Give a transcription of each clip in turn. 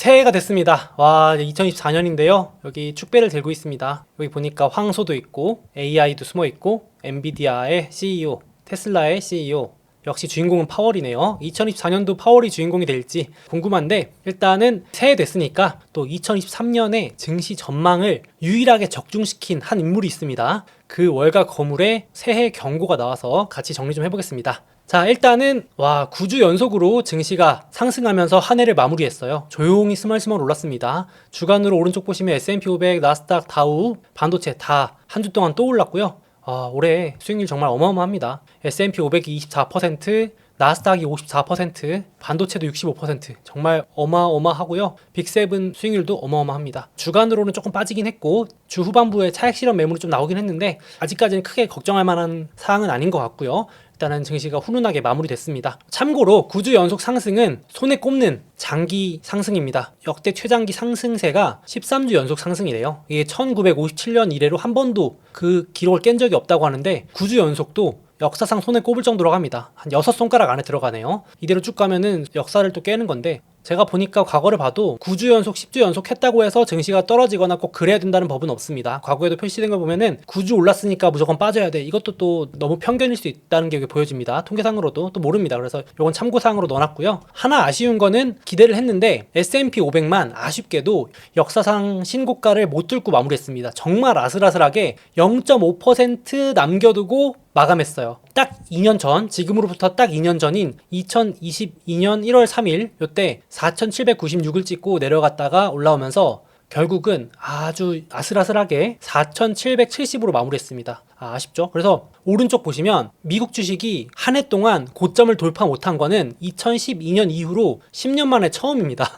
새해가 됐습니다. 와, 2024년인데요. 여기 축배를 들고 있습니다. 여기 보니까 황소도 있고 AI도 숨어 있고 엔비디아의 CEO, 테슬라의 CEO. 역시 주인공은 파월이네요. 2024년도 파월이 주인공이 될지 궁금한데, 일단은 새해 됐으니까 또 2023년에 증시 전망을 유일하게 적중시킨 한 인물이 있습니다. 그 월가 거물의 새해 경고가 나와서 같이 정리 좀 해보겠습니다. 자, 일단은 9주 연속으로 증시가 상승하면서 한 해를 마무리했어요. 조용히 스멀스멀 올랐습니다. 주간으로 오른쪽 보시면 S&P 500, 나스닥, 다우, 반도체 다 한 주 동안 또 올랐고요. 올해 수익률 정말 어마어마합니다. S&P 500이 24%, 나스닥이 54%, 반도체도 65%, 정말 어마어마하고요. 빅7 수익률도 어마어마합니다. 주간으로는 조금 빠지긴 했고 주 후반부에 차익 실현 매물이 좀 나오긴 했는데 아직까지는 크게 걱정할 만한 사항은 아닌 것 같고요. 일단은 증시가 훈훈하게 마무리됐습니다. 참고로 9주 연속 상승은 손에 꼽는 장기 상승입니다. 역대 최장기 상승세가 13주 연속 상승이래요. 이게 1957년 이래로 한 번도 그 기록을 깬 적이 없다고 하는데 9주 연속도 역사상 손에 꼽을 정도로 갑니다. 한 6손가락 안에 들어가네요. 이대로 쭉 가면은 역사를 또 깨는 건데, 제가 보니까 과거를 봐도 9주 연속, 10주 연속 했다고 해서 증시가 떨어지거나 꼭 그래야 된다는 법은 없습니다. 과거에도 표시된 걸 보면은 9주 올랐으니까 무조건 빠져야 돼. 이것도 또 너무 편견일 수 있다는 게 여기 보여집니다. 통계상으로도 또 모릅니다. 그래서 이건 참고사항으로 넣어놨고요. 하나 아쉬운 거는 기대를 했는데 S&P 500만 아쉽게도 역사상 신고가를 못 뚫고 마무리했습니다. 정말 아슬아슬하게 0.5% 남겨두고 마감했어요. 딱 2년 전, 지금으로부터 딱 2년 전인 2022년 1월 3일 요때 4,796을 찍고 내려갔다가 올라오면서 결국은 아주 아슬아슬하게 4,770으로 마무리했습니다. 아쉽죠? 그래서 오른쪽 보시면 미국 주식이 한 해 동안 고점을 돌파 못한 거는 2012년 이후로 10년 만에 처음입니다.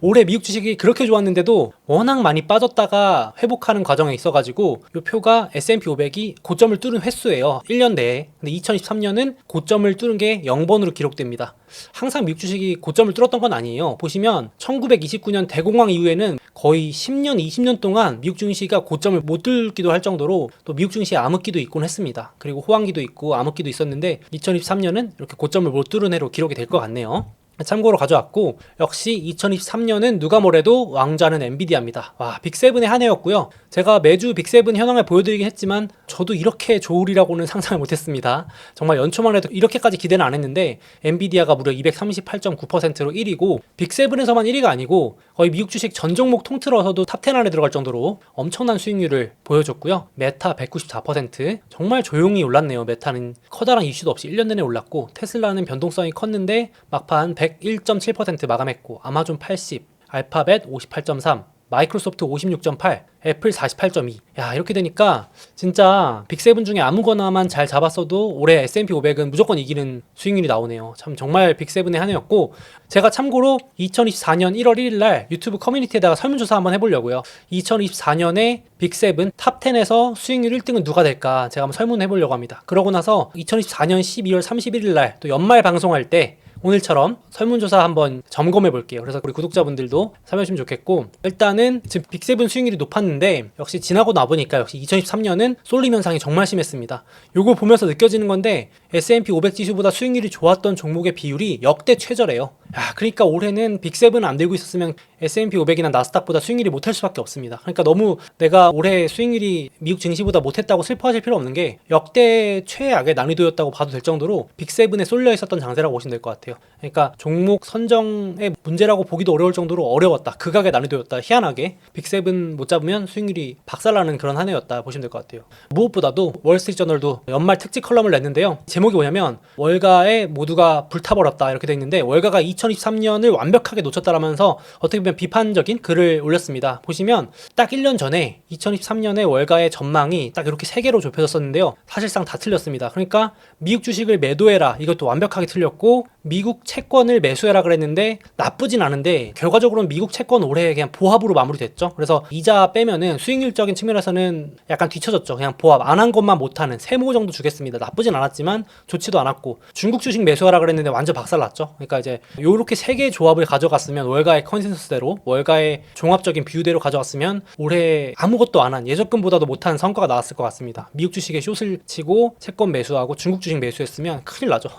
올해 미국 주식이 그렇게 좋았는데도 워낙 많이 빠졌다가 회복하는 과정에 있어가지고 이 표가 S&P 500이 고점을 뚫은 횟수예요. 1년 내에. 근데 2023년은 고점을 뚫은 게 0번으로 기록됩니다. 항상 미국 주식이 고점을 뚫었던 건 아니에요. 보시면 1929년 대공황 이후에는 거의 10년, 20년 동안 미국 증시가 고점을 못 뚫기도 할 정도로 또 미국 증시에 암흑기도 있곤 했습니다. 그리고 호황기도 있고 암흑기도 있었는데 2023년은 이렇게 고점을 못 뚫은 해로 기록이 될 것 같네요. 참고로 가져왔고, 역시 2023년은 누가 뭐래도 왕자는 엔비디아입니다. 빅7의 한 해였고요. 제가 매주 빅7 현황을 보여드리긴 했지만 저도 이렇게 좋으리라고는 상상을 못했습니다. 정말 연초만 해도 이렇게까지 기대는 안 했는데 엔비디아가 무려 238.9%로 1위고 빅7에서만 1위가 아니고 거의 미국 주식 전 종목 통틀어서도 탑10 안에 들어갈 정도로 엄청난 수익률을 보여줬고요. 메타 194%, 정말 조용히 올랐네요. 메타는 커다란 이슈도 없이 1년 내내 올랐고, 테슬라는 변동성이 컸는데 막판 101.7% 마감했고, 아마존 80, 알파벳 58.3, 마이크로소프트 56.8, 애플 48.2. 야, 이렇게 되니까 진짜 빅7 중에 아무거나만 잘 잡았어도 올해 S&P 500은 무조건 이기는 수익률이 나오네요. 참 정말 빅7의 한 해였고, 제가 참고로 2024년 1월 1일 날 유튜브 커뮤니티에다가 설문조사 한번 해보려고요. 2024년에 빅7 탑10에서 수익률 1등은 누가 될까 제가 한번 설문해보려고 합니다. 그러고 나서 2024년 12월 31일 날 또 연말 방송할 때 오늘처럼 설문조사 한번 점검해 볼게요. 그래서 우리 구독자분들도 참여하시면 좋겠고, 일단은 지금 빅7 수익률이 높았는데 역시 지나고 나보니까 역시 2023년은 쏠림 현상이 정말 심했습니다. 요거 보면서 느껴지는 건데 S&P 500 지수보다 수익률이 좋았던 종목의 비율이 역대 최저래요. 그러니까 올해는 빅7 안 들고 있었으면 S&P 500이나 나스닥보다 수익률이 못할 수밖에 없습니다. 그러니까 너무 내가 올해 수익률이 미국 증시보다 못했다고 슬퍼하실 필요 없는 게 역대 최악의 난이도였다고 봐도 될 정도로 빅7에 쏠려 있었던 장세라고 보시면 될 것 같아요. 그러니까 종목 선정의 문제라고 보기도 어려울 정도로 어려웠다. 극악의 난이도였다. 희한하게 빅7 못 잡으면 수익률이 박살나는 그런 한 해였다 보시면 될 것 같아요. 무엇보다도 월스트리트저널도 연말 특집 컬럼을 냈는데요. 제목이 뭐냐면 월가에 모두가 불타버렸다 이렇게 돼 있는데, 월가가 2023년을 완벽하게 놓쳤다라면서 어떻게 보면 비판적인 글을 올렸습니다. 보시면 딱 1년 전에 2023년에 월가의 전망이 딱 이렇게 3개로 좁혀졌었는데요. 사실상 다 틀렸습니다. 그러니까 미국 주식을 매도해라, 이것도 완벽하게 틀렸고, 미국 채권을 매수해라 그랬는데 나쁘진 않은데 결과적으로는 미국 채권 올해 그냥 보합으로 마무리됐죠. 그래서 이자 빼면은 수익률적인 측면에서는 약간 뒤쳐졌죠. 그냥 보합 안 한 것만 못하는 세모 정도 주겠습니다. 나쁘진 않았지만 좋지도 않았고, 중국 주식 매수하라 그랬는데 완전 박살났죠. 그러니까 이제 요렇게 3개의 조합을 가져갔으면, 월가의 컨센서스대로 월가의 종합적인 뷰대로 가져갔으면 올해 아무것도 안 한, 예적금보다도 못한 성과가 나왔을 것 같습니다. 미국 주식에 숏을 치고 채권 매수하고 중국 주식 매수했으면 큰일 나죠.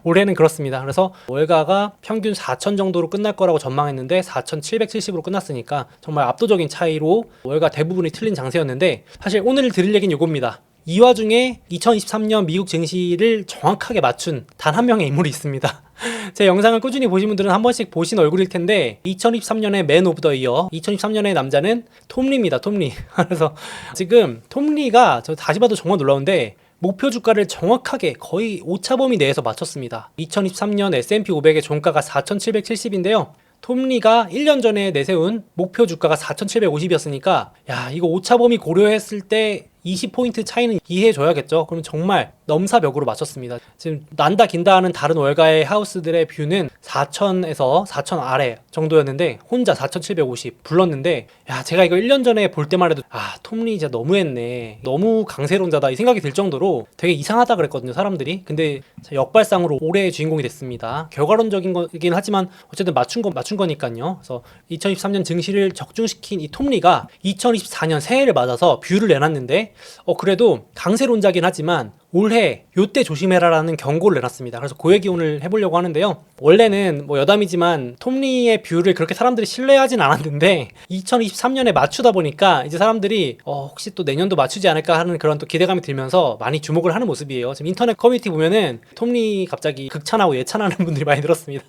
올해는 그렇습니다. 그래서 월가가 평균 4천 정도로 끝날 거라고 전망했는데 4,770으로 끝났으니까 정말 압도적인 차이로 월가 대부분이 틀린 장세였는데, 사실 오늘 드릴 얘기는 이겁니다. 이 와중에 2023년 미국 증시를 정확하게 맞춘 단 한 명의 인물이 있습니다. 제 영상을 꾸준히 보신 분들은 한 번씩 보신 얼굴일 텐데, 2023년의 맨 오브 더 이어, 2023년의 남자는 톰리입니다. 톰리. 그래서 지금 톰리가 저 다시 봐도 정말 놀라운데 목표 주가를 정확하게 거의 오차범위 내에서 맞췄습니다. 2023년 S&P 500의 종가가 4,770인데요. 톰리가 1년 전에 내세운 목표 주가가 4,750이었으니까 야, 이거 오차범위 고려했을 때 20포인트 차이는 이해해줘야겠죠. 그럼 정말 넘사벽으로 맞췄습니다. 지금 난다 긴다 하는 다른 월가의 하우스들의 뷰는 4,000에서 4,000 아래 정도였는데 혼자 4,750 불렀는데, 야, 제가 이거 1년 전에 볼 때만 해도 톰리 진짜 너무했네, 너무 강세론자다 이 생각이 들 정도로 되게 이상하다 그랬거든요, 사람들이. 근데 역발상으로 올해의 주인공이 됐습니다. 결과론적인 거긴 하지만 어쨌든 맞춘 거니까요. 그래서 2023년 증시를 적중시킨 이 톰리가 2024년 새해를 맞아서 뷰를 내놨는데, 그래도 강세론자긴 하지만 올해 요때 조심해라라는 경고를 내놨습니다. 그래서 그 얘기 오늘 해보려고 하는데요. 원래는 뭐 여담이지만 톰리의 뷰를 그렇게 사람들이 신뢰하진 않았는데 2023년에 맞추다 보니까 이제 사람들이 혹시 또 내년도 맞추지 않을까 하는 그런 또 기대감이 들면서 많이 주목을 하는 모습이에요. 지금 인터넷 커뮤니티 보면은 톰리 갑자기 극찬하고 예찬하는 분들이 많이 늘었습니다.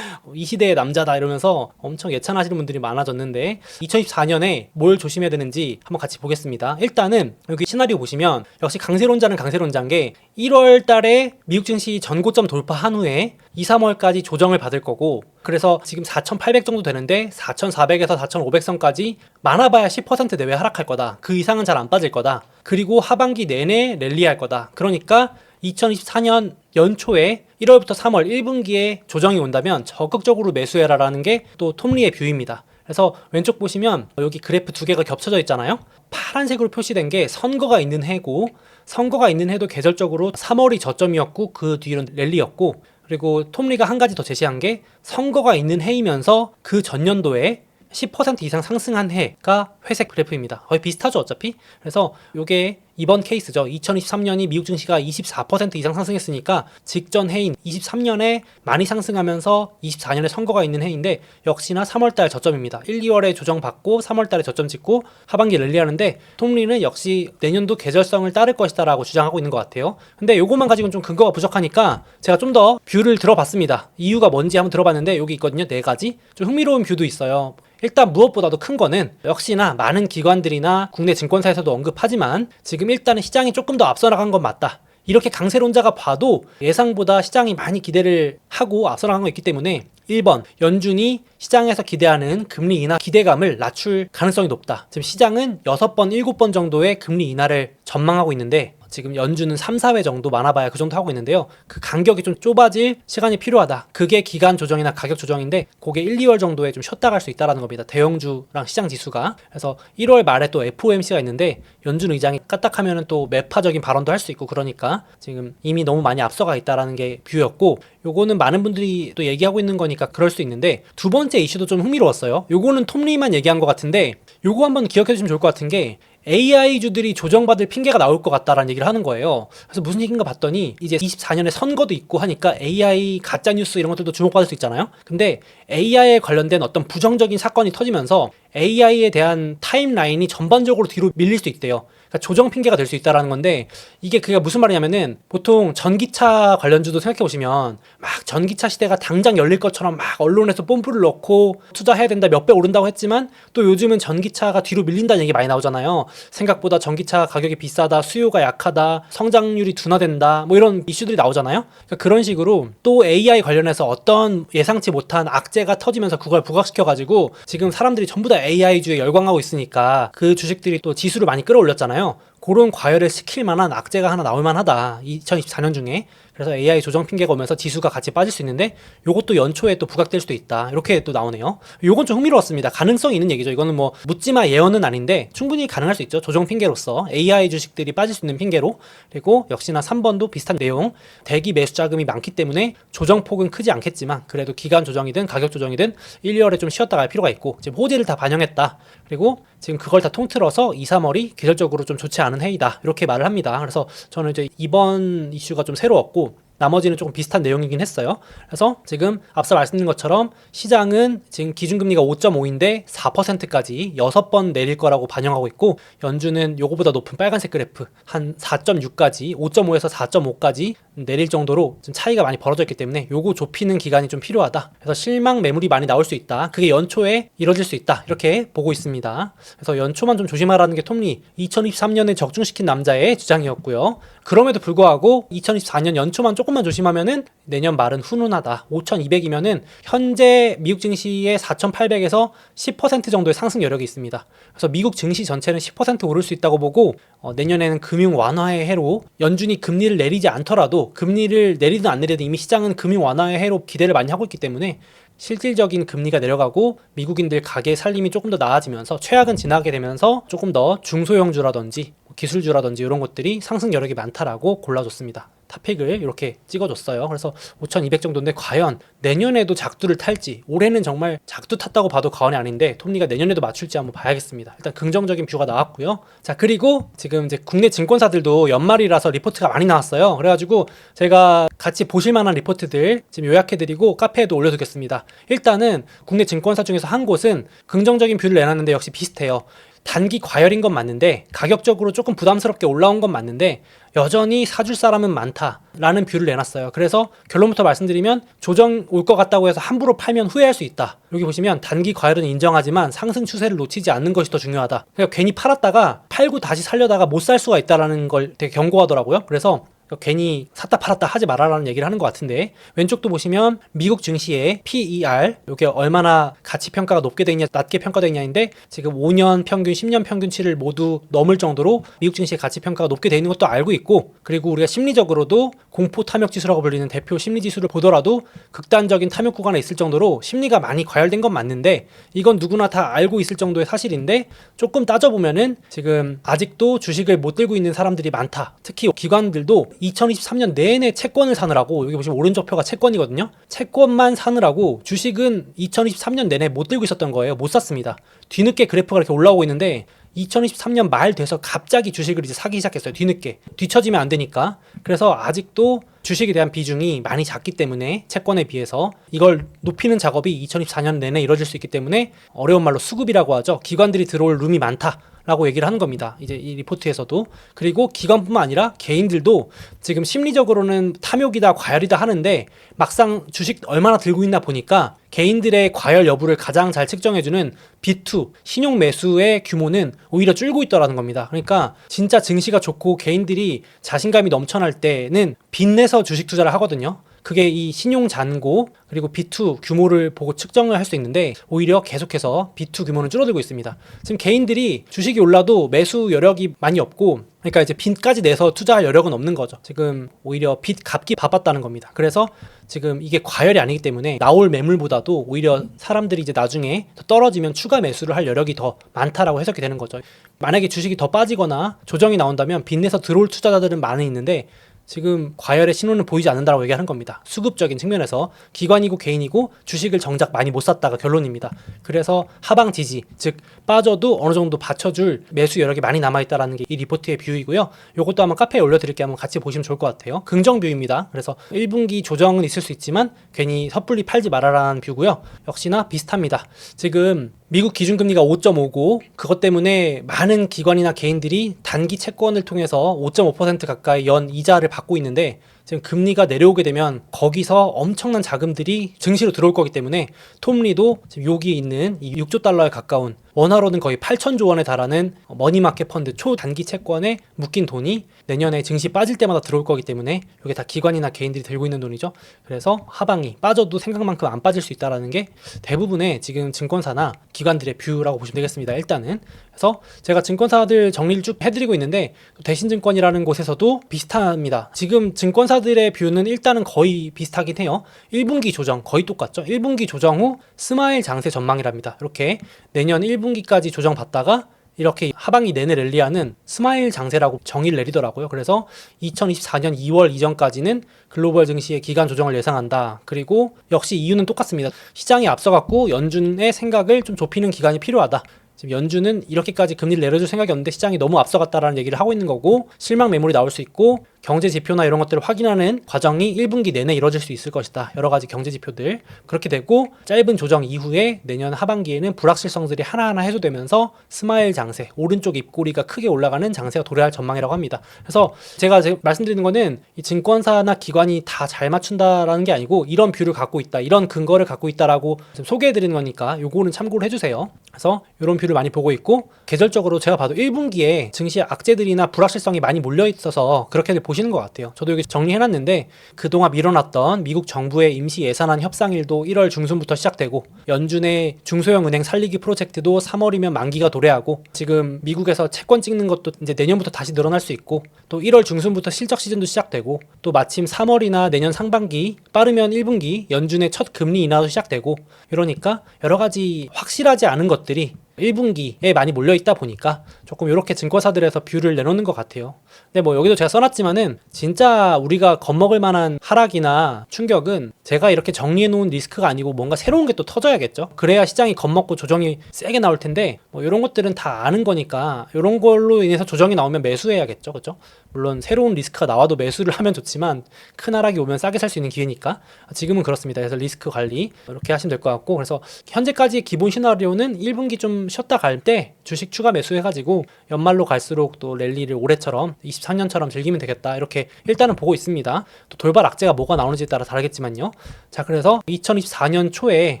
이 시대의 남자다 이러면서 엄청 예찬하시는 분들이 많아졌는데, 2024년에 뭘 조심해야 되는지 한번 같이 보겠습니다. 일단은 여기 시나리오 보시면 역시 강세론자는 강세론자인 게 1월 달에 미국 증시 전고점 돌파한 후에 2, 3월까지 조정을 받을 거고, 그래서 지금 4,800 정도 되는데 4,400에서 4,500선까지 많아봐야 10% 내외 하락할 거다. 그 이상은 잘 안 빠질 거다. 그리고 하반기 내내 랠리할 거다. 그러니까 2024년 연초에 1월부터 3월 1분기에 조정이 온다면 적극적으로 매수해라라는 게 또 톰리의 뷰입니다. 그래서 왼쪽 보시면 여기 그래프 두 개가 겹쳐져 있잖아요. 파란색으로 표시된 게 선거가 있는 해고, 선거가 있는 해도 계절적으로 3월이 저점이었고 그 뒤로는 랠리였고, 그리고 톰리가 한 가지 더 제시한 게 선거가 있는 해이면서 그 전년도에 10% 이상 상승한 해가 회색 그래프입니다. 거의 비슷하죠, 어차피. 그래서 이게 이번 케이스죠. 2023년이 미국 증시가 24% 이상 상승했으니까 직전 해인 23년에 많이 상승하면서 24년에 선거가 있는 해인데 역시나 3월달 저점입니다. 1, 2월에 조정받고 3월달에 저점 찍고 하반기 랠리하는데, 톰리는 역시 내년도 계절성을 따를 것이다 라고 주장하고 있는 것 같아요. 근데 요것만 가지고는 좀 근거가 부족하니까 제가 좀 더 뷰를 들어봤습니다. 이유가 뭔지 한번 들어봤는데 여기 있거든요. 4가지. 좀 흥미로운 뷰도 있어요. 일단 무엇보다도 큰 거는 역시나 많은 기관들이나 국내 증권사에서도 언급하지만 지금 일단은 시장이 조금 더 앞서 나간 건 맞다. 이렇게 강세론자가 봐도 예상보다 시장이 많이 기대를 하고 앞서 나간 거 있기 때문에 1번, 연준이 시장에서 기대하는 금리 인하 기대감을 낮출 가능성이 높다. 지금 시장은 6번, 7번 정도의 금리 인하를 전망하고 있는데 지금 연준은 3, 4회 정도 많아봐야 그 정도 하고 있는데요. 그 간격이 좀 좁아질 시간이 필요하다. 그게 기간 조정이나 가격 조정인데 그게 1, 2월 정도에 좀 쉬었다 갈 수 있다는 겁니다. 대형주랑 시장 지수가. 그래서 1월 말에 또 FOMC가 있는데 연준 의장이 까딱하면 또 매파적인 발언도 할 수 있고, 그러니까 지금 이미 너무 많이 앞서가 있다는 게 뷰였고, 요거는 많은 분들이 또 얘기하고 있는 거니까 그럴 수 있는데, 두 번째 이슈도 좀 흥미로웠어요. 요거는 톰리만 얘기한 것 같은데 요거 한번 기억해 주시면 좋을 것 같은 게 AI주들이 조정받을 핑계가 나올 것 같다라는 얘기를 하는 거예요. 그래서 무슨 얘기인가 봤더니 이제 24년에 선거도 있고 하니까 AI 가짜뉴스 이런 것들도 주목받을 수 있잖아요. 근데 AI에 관련된 어떤 부정적인 사건이 터지면서 AI에 대한 타임라인이 전반적으로 뒤로 밀릴 수 있대요. 그러니까 조정 핑계가 될 수 있다라는 건데, 이게 그게 무슨 말이냐면은 보통 전기차 관련주도 생각해 보시면 막 전기차 시대가 당장 열릴 것처럼 막 언론에서 뽐뿌를 넣고 투자해야 된다, 몇 배 오른다고 했지만 또 요즘은 전기차가 뒤로 밀린다는 얘기 많이 나오잖아요. 생각보다 전기차 가격이 비싸다, 수요가 약하다, 성장률이 둔화된다, 뭐 이런 이슈들이 나오잖아요. 그러니까 그런 식으로 또 AI 관련해서 어떤 예상치 못한 악재가 터지면서 그걸 부각시켜가지고 지금 사람들이 전부 다 AI주에 열광하고 있으니까 그 주식들이 또 지수를 많이 끌어올렸잖아요. 그런 과열을 시킬 만한 악재가 하나 나올 만하다, 2024년 중에. 그래서 AI 조정 핑계가 오면서 지수가 같이 빠질 수 있는데 요것도 연초에 또 부각될 수도 있다, 이렇게 또 나오네요. 요건 좀 흥미로웠습니다. 가능성이 있는 얘기죠. 이거는 뭐 묻지마 예언은 아닌데 충분히 가능할 수 있죠. 조정 핑계로서 AI 주식들이 빠질 수 있는 핑계로. 그리고 역시나 3번도 비슷한 내용, 대기 매수 자금이 많기 때문에 조정폭은 크지 않겠지만 그래도 기간 조정이든 가격 조정이든 1, 2월에 좀 쉬었다 갈 필요가 있고, 지금 호재를 다 반영했다. 그리고 지금 그걸 다 통틀어서 2, 3월이 계절적으로 좀 좋지 않은 해이다, 이렇게 말을 합니다. 그래서 저는 이제 이번 이슈가 좀 새로웠고, 나머지는 조금 비슷한 내용이긴 했어요. 그래서 지금 앞서 말씀드린 것처럼 시장은 지금 기준금리가 5.5인데 4%까지 6번 내릴 거라고 반영하고 있고, 연준은 요거보다 높은 빨간색 그래프 한 4.6까지 5.5에서 4.5까지 내릴 정도로 좀 차이가 많이 벌어져 있기 때문에 요거 좁히는 기간이 좀 필요하다. 그래서 실망 매물이 많이 나올 수 있다. 그게 연초에 이뤄질 수 있다. 이렇게 보고 있습니다. 그래서 연초만 좀 조심하라는 게 톰리 2023년에 적중시킨 남자의 주장이었고요. 그럼에도 불구하고 2024년 연초만 조금만 조심하면은 내년 말은 훈훈하다. 5,200이면은 현재 미국 증시의 4,800에서 10% 정도의 상승 여력이 있습니다. 그래서 미국 증시 전체는 10% 오를 수 있다고 보고, 내년에는 금융 완화의 해로 연준이 금리를 내리지 않더라도, 금리를 내리든 안 내리든 이미 시장은 금융 완화의 해로 기대를 많이 하고 있기 때문에 실질적인 금리가 내려가고 미국인들 가계 살림이 조금 더 나아지면서 최악은 지나게 되면서 조금 더 중소형주라든지 기술주라든지 이런 것들이 상승 여력이 많다라고 골라줬습니다. 탑픽을 이렇게 찍어줬어요. 그래서 5,200 정도인데 과연 내년에도 작두를 탈지, 올해는 정말 작두 탔다고 봐도 과언이 아닌데 톱니가 내년에도 맞출지 한번 봐야겠습니다. 일단 긍정적인 뷰가 나왔고요. 자, 그리고 지금 이제 국내 증권사들도 연말이라서 리포트가 많이 나왔어요. 그래가지고 제가 같이 보실 만한 리포트들 지금 요약해드리고 카페에도 올려두겠습니다. 일단은 국내 증권사 중에서 한 곳은 긍정적인 뷰를 내놨는데 역시 비슷해요. 단기 과열인 건 맞는데 가격적으로 조금 부담스럽게 올라온 건 맞는데 여전히 사줄 사람은 많다라는 뷰를 내놨어요. 그래서 결론부터 말씀드리면 조정 올 것 같다고 해서 함부로 팔면 후회할 수 있다. 여기 보시면 단기 과열은 인정하지만 상승 추세를 놓치지 않는 것이 더 중요하다. 그러니까 괜히 팔았다가 팔고 다시 살려다가 못 살 수가 있다라는 걸 되게 경고하더라고요. 그래서 괜히 샀다 팔았다 하지 말아라는 얘기를 하는 것 같은데, 왼쪽도 보시면 미국 증시의 PER, 이게 얼마나 가치 평가가 높게 되냐 낮게 평가되어 있냐인데 지금 5년 평균 10년 평균치를 모두 넘을 정도로 미국 증시의 가치 평가가 높게 되어 있는 것도 알고 있고, 그리고 우리가 심리적으로도 공포 탐욕 지수라고 불리는 대표 심리 지수를 보더라도 극단적인 탐욕 구간에 있을 정도로 심리가 많이 과열된 건 맞는데, 이건 누구나 다 알고 있을 정도의 사실인데 조금 따져보면은 지금 아직도 주식을 못 들고 있는 사람들이 많다. 특히 기관들도 2023년 내내 채권을 사느라고, 여기 보시면 오른쪽 표가 채권이거든요. 채권만 사느라고 주식은 2023년 내내 못 들고 있었던 거예요. 못 샀습니다. 뒤늦게 그래프가 이렇게 올라오고 있는데 2023년 말 돼서 갑자기 주식을 이제 사기 시작했어요. 뒤늦게. 뒤처지면 안 되니까. 그래서 아직도 주식에 대한 비중이 많이 작기 때문에 채권에 비해서 이걸 높이는 작업이 2024년 내내 이루어질 수 있기 때문에 어려운 말로 수급이라고 하죠. 기관들이 들어올 룸이 많다 라고 얘기를 하는 겁니다. 이제 이 리포트에서도. 그리고 기관뿐만 아니라 개인들도 지금 심리적으로는 탐욕이다 과열이다 하는데 막상 주식 얼마나 들고 있나 보니까 개인들의 과열 여부를 가장 잘 측정해주는 B2 신용 매수의 규모는 오히려 줄고 있다라는 겁니다. 그러니까 진짜 증시가 좋고 개인들이 자신감이 넘쳐날 때는 빚내서 주식 투자를 하거든요. 그게 이 신용 잔고 그리고 B2 규모를 보고 측정을 할 수 있는데 오히려 계속해서 B2 규모는 줄어들고 있습니다. 지금 개인들이 주식이 올라도 매수 여력이 많이 없고, 그러니까 이제 빚까지 내서 투자할 여력은 없는 거죠. 지금 오히려 빚 갚기 바빴다는 겁니다. 그래서 지금 이게 과열이 아니기 때문에 나올 매물보다도 오히려 사람들이 이제 나중에 더 떨어지면 추가 매수를 할 여력이 더 많다라고 해석이 되는 거죠. 만약에 주식이 더 빠지거나 조정이 나온다면 빚내서 들어올 투자자들은 많이 있는데 지금 과열의 신호는 보이지 않는다라고 얘기하는 겁니다. 수급적인 측면에서 기관이고 개인이고 주식을 정작 많이 못 샀다가 결론입니다. 그래서 하방 지지, 즉 빠져도 어느 정도 받쳐줄 매수 여력이 많이 남아있다라는 게 이 리포트의 뷰이고요. 이것도 한번 카페에 올려드릴게요. 한번 같이 보시면 좋을 것 같아요. 긍정 뷰입니다. 그래서 1분기 조정은 있을 수 있지만 괜히 섣불리 팔지 말아라는 뷰고요. 역시나 비슷합니다. 지금 미국 기준금리가 5.5고 그것 때문에 많은 기관이나 개인들이 단기 채권을 통해서 5.5% 가까이 연 이자를 받고 있는데, 지금 금리가 내려오게 되면 거기서 엄청난 자금들이 증시로 들어올 거기 때문에 톰리도 지금 여기 있는 이 6조 달러에 가까운, 원화로는 거의 8천조 원에 달하는 머니마켓 펀드 초단기 채권에 묶인 돈이 내년에 증시 빠질 때마다 들어올 거기 때문에 이게 다 기관이나 개인들이 들고 있는 돈이죠. 그래서 하방이 빠져도 생각만큼 안 빠질 수 있다는 게 대부분의 지금 증권사나 기관들의 뷰라고 보시면 되겠습니다. 일단은. 그래서 제가 증권사들 정리를 쭉 해드리고 있는데 대신증권이라는 곳에서도 비슷합니다. 지금 증권사들의 뷰는 일단은 거의 비슷하긴 해요. 1분기 조정 거의 똑같죠. 1분기 조정 후 스마일 장세 전망이랍니다. 이렇게 내년 1분기까지 조정받다가 이렇게 하반기 내내 랠리하는 스마일 장세라고 정의를 내리더라고요. 그래서 2024년 2월 이전까지는 글로벌 증시의 기간 조정을 예상한다. 그리고 역시 이유는 똑같습니다. 시장이 앞서갔고 연준의 생각을 좀 좁히는 기간이 필요하다. 지금 연준은 이렇게까지 금리를 내려줄 생각이 없는데 시장이 너무 앞서갔다라는 얘기를 하고 있는 거고, 실망 매물이 나올 수 있고 경제 지표나 이런 것들을 확인하는 과정이 1분기 내내 이뤄질 수 있을 것이다. 여러 가지 경제 지표들 그렇게 되고, 짧은 조정 이후에 내년 하반기에는 불확실성들이 하나하나 해소되면서 스마일 장세, 오른쪽 입꼬리가 크게 올라가는 장세가 도래할 전망이라고 합니다. 그래서 제가 말씀드리는 거는 이 증권사나 기관이 다 잘 맞춘다라는 게 아니고, 이런 뷰를 갖고 있다, 이런 근거를 갖고 있다라고 지금 소개해드리는 거니까 요거는 참고를 해주세요. 그래서 이런 뷰를 많이 보고 있고, 계절적으로 제가 봐도 1분기에 증시 악재들이나 불확실성이 많이 몰려 있어서 그렇게들 보시는 것 같아요. 저도 여기 정리해놨는데, 그동안 밀어놨던 미국 정부의 임시 예산안 협상일도 1월 중순부터 시작되고, 연준의 중소형 은행 살리기 프로젝트도 3월이면 만기가 도래하고, 지금 미국에서 채권 찍는 것도 이제 내년부터 다시 늘어날 수 있고, 또 1월 중순부터 실적 시즌도 시작되고, 또 마침 3월이나 내년 상반기, 빠르면 1분기 연준의 첫 금리 인하도 시작되고, 이러니까 여러 가지 확실하지 않은 것들이 1분기에 많이 몰려있다 보니까 조금 이렇게 증권사들에서 뷰를 내놓는 것 같아요. 근데 뭐 여기도 제가 써놨지만은, 진짜 우리가 겁먹을 만한 하락이나 충격은 제가 이렇게 정리해놓은 리스크가 아니고 뭔가 새로운 게 또 터져야겠죠. 그래야 시장이 겁먹고 조정이 세게 나올 텐데, 뭐 이런 것들은 다 아는 거니까 이런 걸로 인해서 조정이 나오면 매수해야겠죠. 그렇죠? 물론 새로운 리스크가 나와도 매수를 하면 좋지만, 큰 하락이 오면 싸게 살 수 있는 기회니까 지금은 그렇습니다. 그래서 리스크 관리 이렇게 하시면 될 것 같고, 그래서 현재까지 기본 시나리오는 1분기 좀 쉬었다 갈 때 주식 추가 매수해가지고 연말로 갈수록 또 랠리를 올해처럼 24년처럼 즐기면 되겠다, 이렇게 일단은 보고 있습니다. 또 돌발 악재가 뭐가 나오는지에 따라 다르겠지만요. 자, 그래서 2024년 초에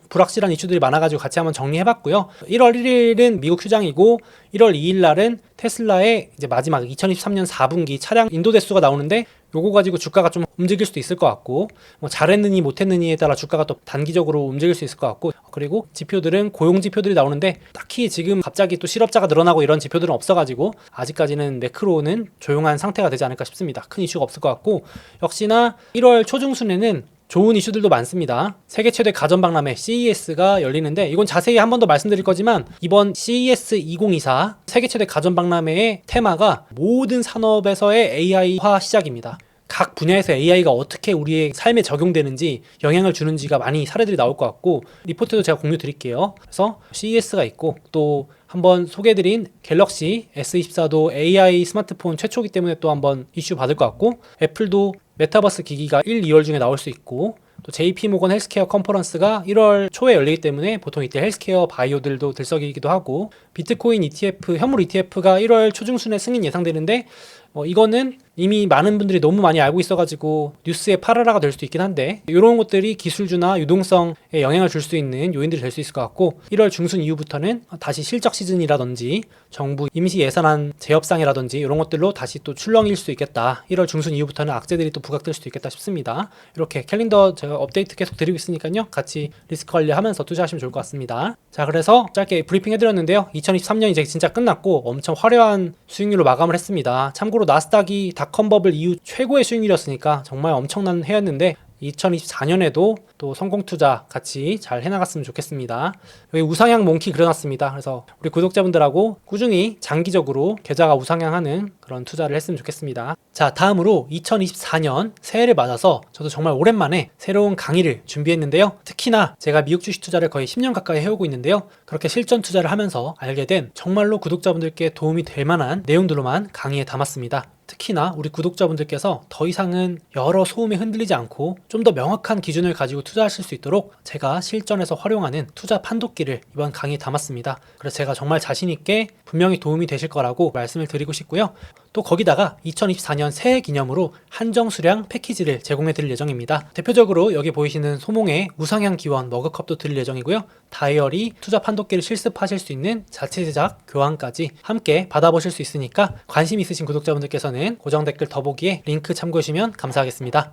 불확실한 이슈들이 많아가지고 같이 한번 정리해봤고요. 1월 1일은 미국 휴장이고, 1월 2일 날은 테슬라의 이제 마지막 2023년 4분기 차량 인도 대수가 나오는데, 요거 가지고 주가가 좀 움직일 수도 있을 것 같고, 뭐 잘했느니 못했느니에 따라 주가가 또 단기적으로 움직일 수 있을 것 같고, 그리고 지표들은 고용 지표들이 나오는데, 딱히 지금 갑자기 또 실업자가 늘어나고 이런 지표들은 없어가지고 아직까지는 매크로는 조용한 상태가 되지 않을까 싶습니다. 큰 이슈가 없을 것 같고, 역시나 1월 초중순에는 좋은 이슈들도 많습니다. 세계 최대 가전박람회 CES가 열리는데, 이건 자세히 한 번 더 말씀드릴 거지만, 이번 CES 2024 세계 최대 가전박람회의 테마가 모든 산업에서의 AI화 시작입니다. 각 분야에서 AI가 어떻게 우리의 삶에 적용되는지, 영향을 주는지가 많이 사례들이 나올 것 같고, 리포트도 제가 공유 드릴게요. 그래서 CES가 있고, 또 한번 소개해드린 갤럭시 S24도 AI 스마트폰 최초기 때문에 또 한번 이슈 받을 것 같고, 애플도 메타버스 기기가 1, 2월 중에 나올 수 있고, 또 JP모건 헬스케어 컨퍼런스가 1월 초에 열리기 때문에 보통 이때 헬스케어 바이오들도 들썩이기도 하고, 비트코인 ETF, 현물 ETF가 1월 초중순에 승인 예상되는데, 이거는 이미 많은 분들이 너무 많이 알고 있어가지고 뉴스의 파라라가 될 수도 있긴 한데, 이런 것들이 기술주나 유동성에 영향을 줄 수 있는 요인들이 될 수 있을 것 같고, 1월 중순 이후부터는 다시 실적 시즌이라든지 정부 임시 예산안 재협상이라든지 이런 것들로 다시 또 출렁일 수 있겠다. 1월 중순 이후부터는 악재들이 또 부각될 수도 있겠다 싶습니다. 이렇게 캘린더 제가 업데이트 계속 드리고 있으니까요, 같이 리스크 관리하면서 투자하시면 좋을 것 같습니다. 자, 그래서 짧게 브리핑 해드렸는데요, 2023년 이제 진짜 끝났고 엄청 화려한 수익률로 마감을 했습니다. 참고로 나스닥이 닷컴 버블 이후 최고의 수익률이었으니까 정말 엄청난 해였는데, 2024년에도 또 성공 투자 같이 잘 해나갔으면 좋겠습니다. 여기 우상향 몽키 그려놨습니다. 그래서 우리 구독자분들하고 꾸준히 장기적으로 계좌가 우상향하는 그런 투자를 했으면 좋겠습니다. 자, 다음으로 2024년 새해를 맞아서 저도 정말 오랜만에 새로운 강의를 준비했는데요. 특히나 제가 미국 주식 투자를 거의 10년 가까이 해오고 있는데요, 그렇게 실전 투자를 하면서 알게 된 정말로 구독자분들께 도움이 될 만한 내용들로만 강의에 담았습니다. 특히나 우리 구독자분들께서 더 이상은 여러 소음에 흔들리지 않고 좀 더 명확한 기준을 가지고 투자하실 수 있도록 제가 실전에서 활용하는 투자 판독기를 이번 강의에 담았습니다. 그래서 제가 정말 자신있게 분명히 도움이 되실 거라고 말씀을 드리고 싶고요. 또 거기다가 2024년 새해 기념으로 한정 수량 패키지를 제공해 드릴 예정입니다. 대표적으로 여기 보이시는 소몽의 우상향 기원 머그컵도 드릴 예정이고요. 다이어리, 투자 판독기를 실습하실 수 있는 자체 제작 교환까지 함께 받아보실 수 있으니까, 관심 있으신 구독자분들께서는 고정 댓글 더보기에 링크 참고해주시면 감사하겠습니다.